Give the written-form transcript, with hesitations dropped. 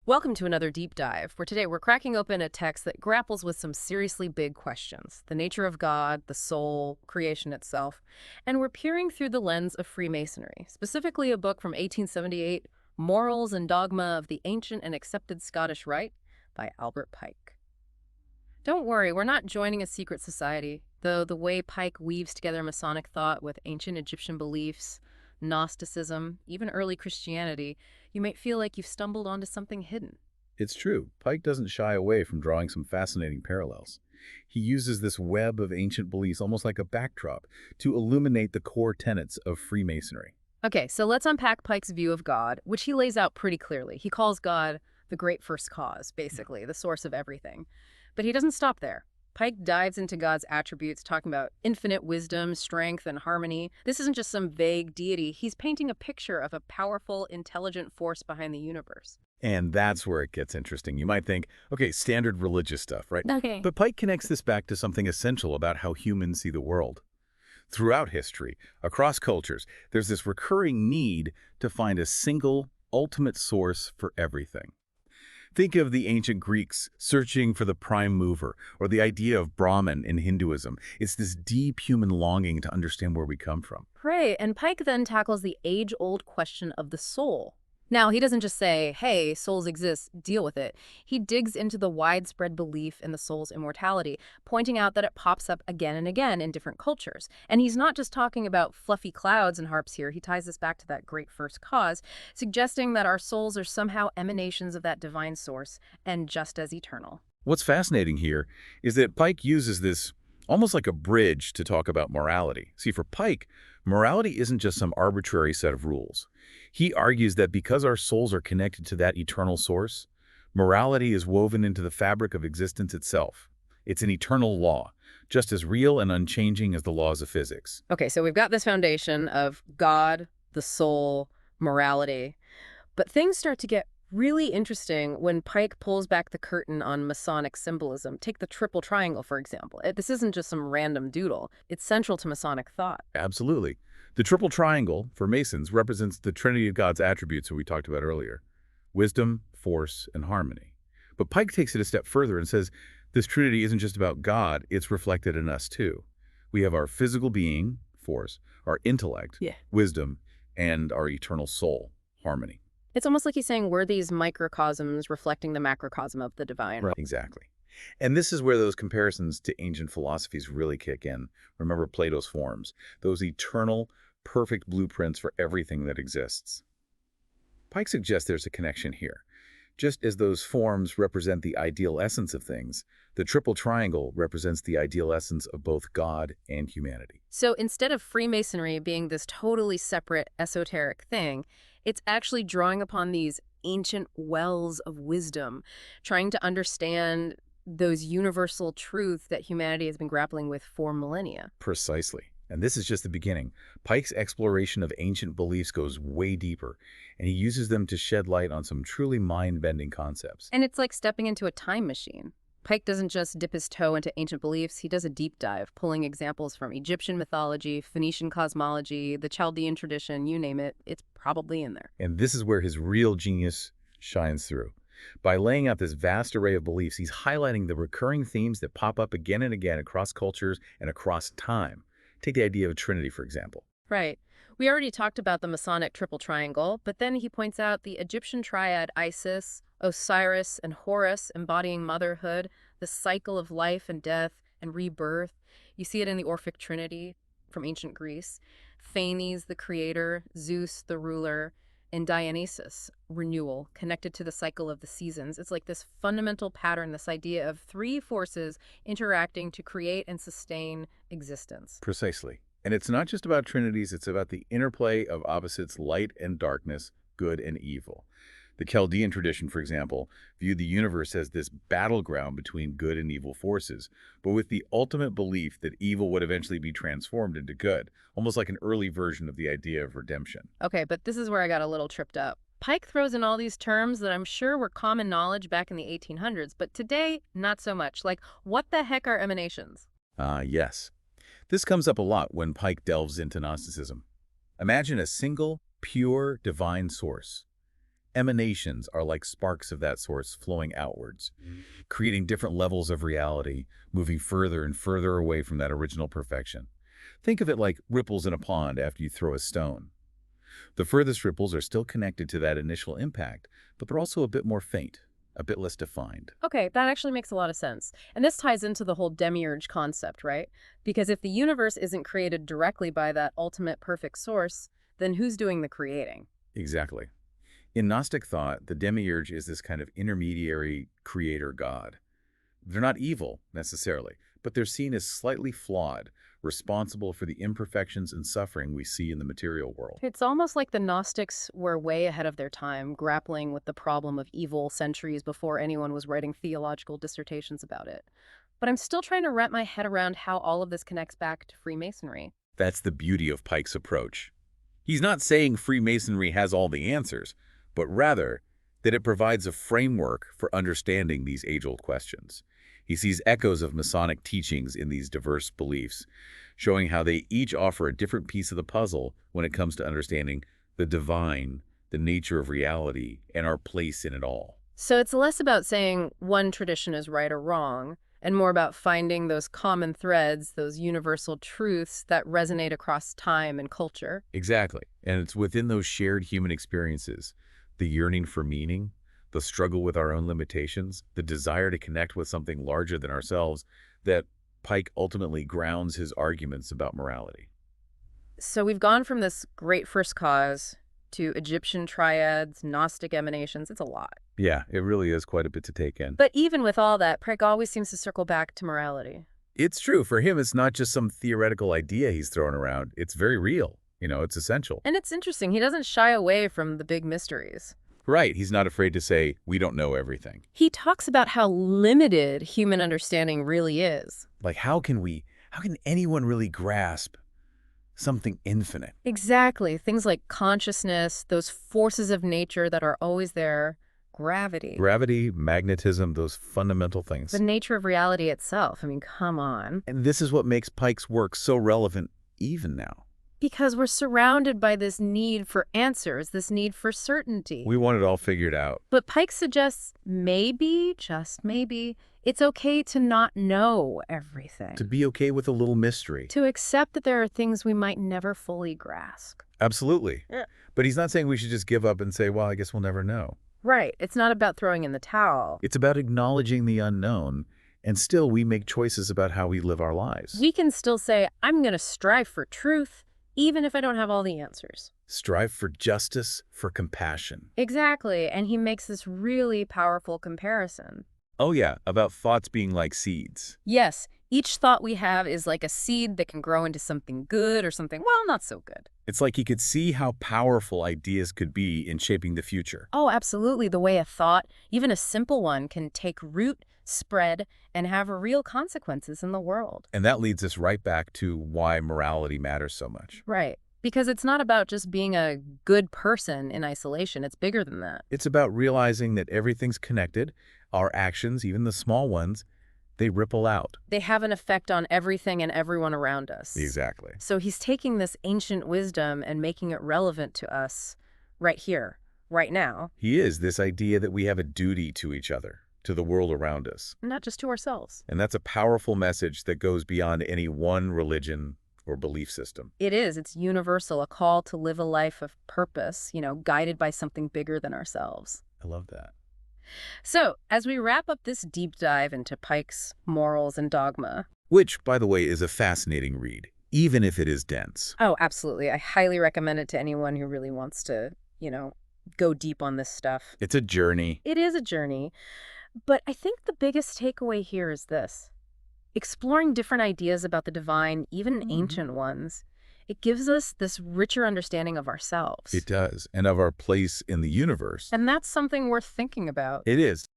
Welcome to another deep dive, where today we're cracking open a text that grapples with some seriously big questions: the nature of God, the soul, creation itself. And we're peering through the lens of Freemasonry, specifically a book from 1878, Morals and Dogma of the Ancient and Accepted Scottish Rite by Albert Pike. Don't worry, we're not joining a secret society, though the way Pike weaves together Masonic thought with ancient Egyptian beliefs, Gnosticism, even early Christianity, you might feel like you've stumbled onto something hidden. It's true. Pike doesn't shy away from drawing some fascinating parallels. He uses this web of ancient beliefs almost like a backdrop to illuminate the core tenets of Freemasonry. Okay, so let's unpack Pike's view of God, which he lays out pretty clearly. He calls God the great first cause, basically, the source of everything. But he doesn't stop there. Pike dives into God's attributes, talking about infinite wisdom, strength, and harmony. This isn't just some vague deity. He's painting a picture of a powerful, intelligent force behind the universe. And that's where it gets interesting. You might think, okay, standard religious stuff, right? Okay. But Pike connects this back to something essential about how humans see the world. Throughout history, across cultures, there's this recurring need to find a single, ultimate source for everything. Think of the ancient Greeks searching for the prime mover, or the idea of Brahman in Hinduism. It's this deep human longing to understand where we come from. Right, and Pike then tackles the age-old question of the soul. Now, he doesn't just say, hey, souls exist, deal with it. He digs into the widespread belief in the soul's immortality, pointing out that it pops up again and again in different cultures. And he's not just talking about fluffy clouds and harps here. He ties this back to that great first cause, suggesting that our souls are somehow emanations of that divine source and just as eternal. What's fascinating here is that Pike uses this almost like a bridge to talk about morality. See, for Pike, morality isn't just some arbitrary set of rules. He argues that because our souls are connected to that eternal source, morality is woven into the fabric of existence itself. It's an eternal law, just as real and unchanging as the laws of physics. Okay, so we've got this foundation of God, the soul, morality. But things start to get really interesting when Pike pulls back the curtain on Masonic symbolism. Take the triple triangle, for example. This isn't just some random doodle. It's central to Masonic thought. Absolutely. The triple triangle, for Masons, represents the trinity of God's attributes that we talked about earlier: wisdom, force, and harmony. But Pike takes it a step further and says this trinity isn't just about God, it's reflected in us too. We have our physical being, force, our intellect, Yeah. wisdom, and our eternal soul, harmony. It's almost like he's saying we're these microcosms reflecting the macrocosm of the divine. Right. Exactly. And this is where those comparisons to ancient philosophies really kick in. Remember Plato's forms, those eternal, perfect blueprints for everything that exists. Pike suggests there's a connection here. Just as those forms represent the ideal essence of things, the triple triangle represents the ideal essence of both God and humanity. So instead of Freemasonry being this totally separate, esoteric thing, it's actually drawing upon these ancient wells of wisdom, trying to understand those universal truths that humanity has been grappling with for millennia. Precisely. And this is just the beginning. Pike's exploration of ancient beliefs goes way deeper, and he uses them to shed light on some truly mind-bending concepts. And it's like stepping into a time machine. Pike doesn't just dip his toe into ancient beliefs, he does a deep dive, pulling examples from Egyptian mythology, Phoenician cosmology, the Chaldean tradition, you name it, it's probably in there. And this is where his real genius shines through. By laying out this vast array of beliefs, he's highlighting the recurring themes that pop up again and again across cultures and across time. Take the idea of a trinity, for example. Right. We already talked about the Masonic triple triangle, but then he points out the Egyptian triad Isis, Osiris, and Horus embodying motherhood, the cycle of life and death and rebirth. You see it in the Orphic Trinity from ancient Greece. Phanes, the creator, Zeus, the ruler, and Dionysus, renewal, connected to the cycle of the seasons. It's like this fundamental pattern, this idea of three forces interacting to create and sustain existence. Precisely. And it's not just about trinities, it's about the interplay of opposites, light and darkness, good and evil. The Chaldean tradition, for example, viewed the universe as this battleground between good and evil forces, but with the ultimate belief that evil would eventually be transformed into good, almost like an early version of the idea of redemption. Okay, but this is where I got a little tripped up. Pike throws in all these terms that I'm sure were common knowledge back in the 1800s, but today, not so much. Like, what the heck are emanations? Yes. This comes up a lot when Pike delves into Gnosticism. Imagine a single, pure, divine source. Emanations are like sparks of that source flowing outwards, creating different levels of reality, moving further and further away from that original perfection. Think of it like ripples in a pond after you throw a stone. The furthest ripples are still connected to that initial impact, but they're also a bit more faint, a bit less defined. Okay, that actually makes a lot of sense. And this ties into the whole demiurge concept, right? Because if the universe isn't created directly by that ultimate perfect source, then who's doing the creating? Exactly. In Gnostic thought, the demiurge is this kind of intermediary creator god. They're not evil, necessarily, but they're seen as slightly flawed, responsible for the imperfections and suffering we see in the material world. It's almost like the Gnostics were way ahead of their time, grappling with the problem of evil centuries before anyone was writing theological dissertations about it. But I'm still trying to wrap my head around how all of this connects back to Freemasonry. That's the beauty of Pike's approach. He's not saying Freemasonry has all the answers, but rather that it provides a framework for understanding these age-old questions. He sees echoes of Masonic teachings in these diverse beliefs, showing how they each offer a different piece of the puzzle when it comes to understanding the divine, the nature of reality, and our place in it all. So it's less about saying one tradition is right or wrong, and more about finding those common threads, those universal truths that resonate across time and culture. Exactly. And it's within those shared human experiences, the yearning for meaning, the struggle with our own limitations, the desire to connect with something larger than ourselves, that Pike ultimately grounds his arguments about morality. So we've gone from this great first cause to Egyptian triads, Gnostic emanations. It's a lot. Yeah, it really is quite a bit to take in. But even with all that, Pike always seems to circle back to morality. It's true. For him, it's not just some theoretical idea he's throwing around. It's very real. It's essential. And it's interesting, he doesn't shy away from the big mysteries. Right. He's not afraid to say, we don't know everything. He talks about how limited human understanding really is. Like, how can anyone really grasp something infinite? Exactly. Things like consciousness, those forces of nature that are always there, gravity. Gravity, magnetism, those fundamental things. The nature of reality itself. I mean, come on. And this is what makes Pike's work so relevant even now. Because we're surrounded by this need for answers, this need for certainty. We want it all figured out. But Pike suggests maybe, just maybe, it's okay to not know everything. To be okay with a little mystery. To accept that there are things we might never fully grasp. Absolutely. Yeah. But he's not saying we should just give up and say, well, I guess we'll never know. Right. It's not about throwing in the towel. It's about acknowledging the unknown, and still we make choices about how we live our lives. We can still say, I'm going to strive for truth, even if I don't have all the answers. Strive for justice, for compassion. Exactly. And he makes this really powerful comparison. Oh yeah, about thoughts being like seeds. Yes, each thought we have is like a seed that can grow into something good or something, well, not so good. It's like he could see how powerful ideas could be in shaping the future. Oh, absolutely. The way a thought, even a simple one, can take root, spread, and have real consequences in the world. And that leads us right back to why morality matters so much. Right. Because it's not about just being a good person in isolation. It's bigger than that. It's about realizing that everything's connected. Our actions, even the small ones, they ripple out. They have an effect on everything and everyone around us. Exactly. So he's taking this ancient wisdom and making it relevant to us right here, right now. He is this idea that we have a duty to each other, to the world around us. Not just to ourselves. And that's a powerful message that goes beyond any one religion or belief system. It is. It's universal, a call to live a life of purpose, guided by something bigger than ourselves. I love that. So, as we wrap up this deep dive into Pike's morals and dogma. Which, by the way, is a fascinating read, even if it is dense. Oh, absolutely. I highly recommend it to anyone who really wants to, go deep on this stuff. It's a journey. It is a journey. But I think the biggest takeaway here is this. Exploring different ideas about the divine, even ancient ones, it gives us this richer understanding of ourselves. It does, and of our place in the universe. And that's something worth thinking about. It is.